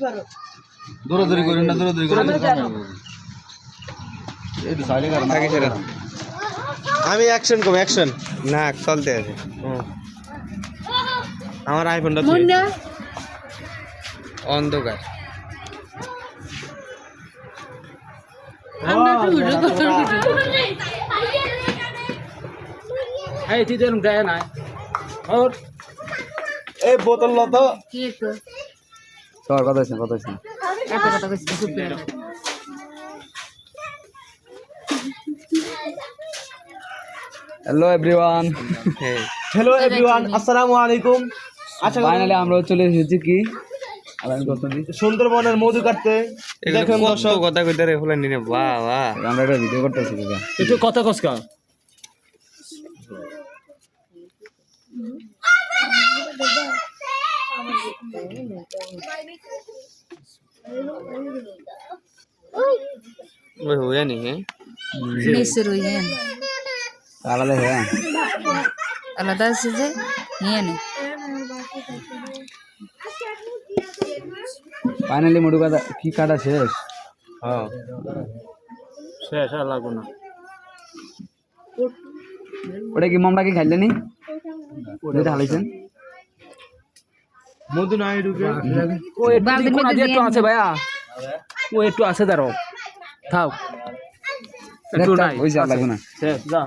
দৌড়াদৌড়ি করেন না, দৌড়াদৌড়ি করেন আমি অ্যাকশন কম অ্যাকশন না চলতে আছে আমার আইফোনটা অন্ধকার এই তুই দেন গায় না ওর এই বোতল লো তো কি তো তোর কথা আছে কথা আছে এত কথা কইছিস চুপ করে হ্যালো এভরিওয়ান হ্যালো এভরিওয়ান আসসালামু আলাইকুম আচ্ছা ফাইনালি আমরা চলে এসেছি কি আলাইন করতেছি সুন্দরবনের মধু কাটতে দেখুন দর্শক কথা কইতে রে হলো নিনে বাহ বাহ আমরা একটা ভিডিও করতেছি দাদা একটু কথা কসকা ওই होया नहीं है नहीं शुरू है আলাদা হ্যাঁ আলাদা আছে যে নিয়ে নে ফাইনালি মুড়ি কাটা কি কাটা শেষ हां শেষ আর লাগবে না ওটা কি মামলা কি খাইলেনি ওটা হালাইছেন মধু নাই ঢুকে ও একটু কোন আজ একটু আছে ভাইয়া ও একটু আছে দাঁড়াও থাক একটু নাই ওই যা লাগবে না শেষ যা